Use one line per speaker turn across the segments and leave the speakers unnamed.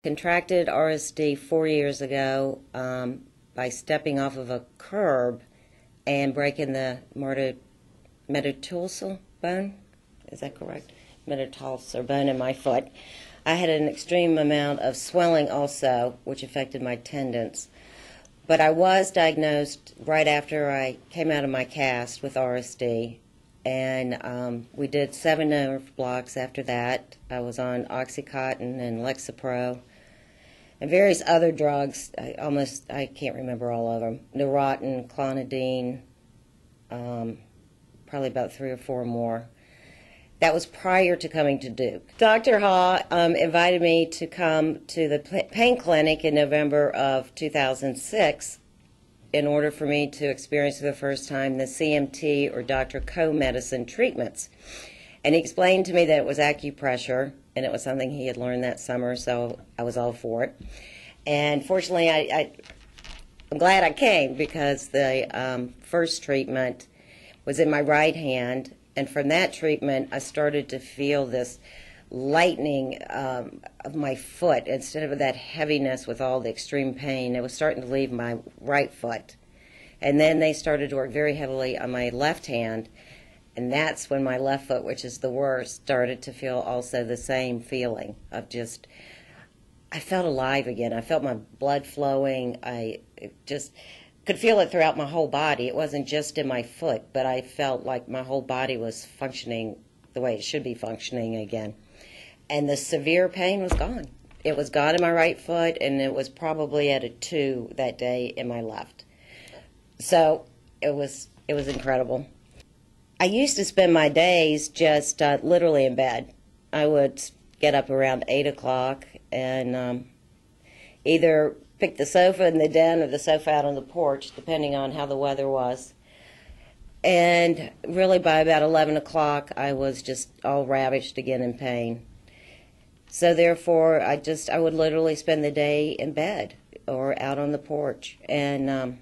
Contracted RSD 4 years ago by stepping off of a curb and breaking the metatarsal bone. Is that correct? Metatarsal bone in my foot. I had an extreme amount of swelling also, which affected my tendons. But I was diagnosed right after I came out of my cast with RSD. And we did 7 nerve blocks after that. I was on Oxycontin and Lexapro and various other drugs. I can't remember all of them. Neurontin, Clonidine, probably about 3 or 4 more. That was prior to coming to Duke. Dr. Ha invited me to come to the pain clinic in November of 2006 in order for me to experience for the first time the CMT or Dr. Co-medicine treatments. And he explained to me that it was acupressure, and it was something he had learned that summer, so I was all for it. And fortunately, I'm glad I came because the first treatment was in my right hand, and from that treatment, I started to feel this lightening of my foot. Instead of that heaviness with all the extreme pain, it was starting to leave my right foot. And then they started to work very heavily on my left hand, and that's when my left foot, which is the worst, started to feel also the same feeling of just, I felt alive again. I felt my blood flowing. I just could feel it throughout my whole body. It wasn't just in my foot, but I felt like my whole body was functioning the way it should be functioning again. And the severe pain was gone. It was gone in my right foot, and it was probably at a 2 that day in my left. So it was incredible. I used to spend my days just literally in bed. I would get up around 8 o'clock and either pick the sofa in the den or the sofa out on the porch, depending on how the weather was. And really by about 11 o'clock, I was just all ravished again in pain. So therefore, I would literally spend the day in bed or out on the porch. And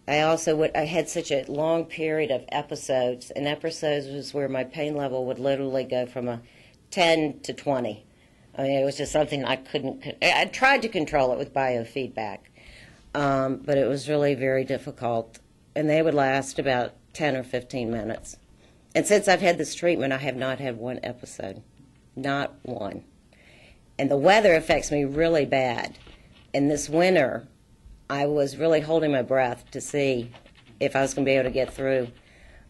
I had such a long period of episodes, and episodes was where my pain level would literally go from a 10 to 20. I mean, it was just something I tried to control it with biofeedback, but it was really very difficult. And they would last about 10 or 15 minutes. And since I've had this treatment, I have not had one episode. Not one. And the weather affects me really bad. And this winter, I was really holding my breath to see if I was going to be able to get through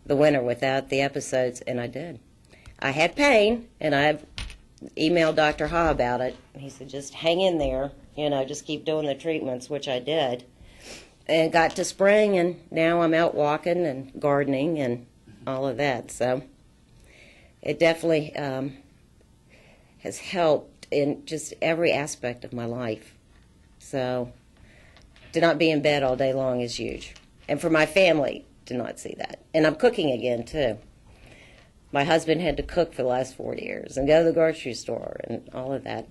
the winter without the episodes, and I did. I had pain, and I've emailed Dr. Ha about it. He said, just hang in there, just keep doing the treatments, which I did. And got to spring, and now I'm out walking and gardening and all of that. So it definitely has helped in just every aspect of my life. So to not be in bed all day long is huge. And for my family to not see that. And I'm cooking again, too. My husband had to cook for the last 4 years and go to the grocery store and all of that.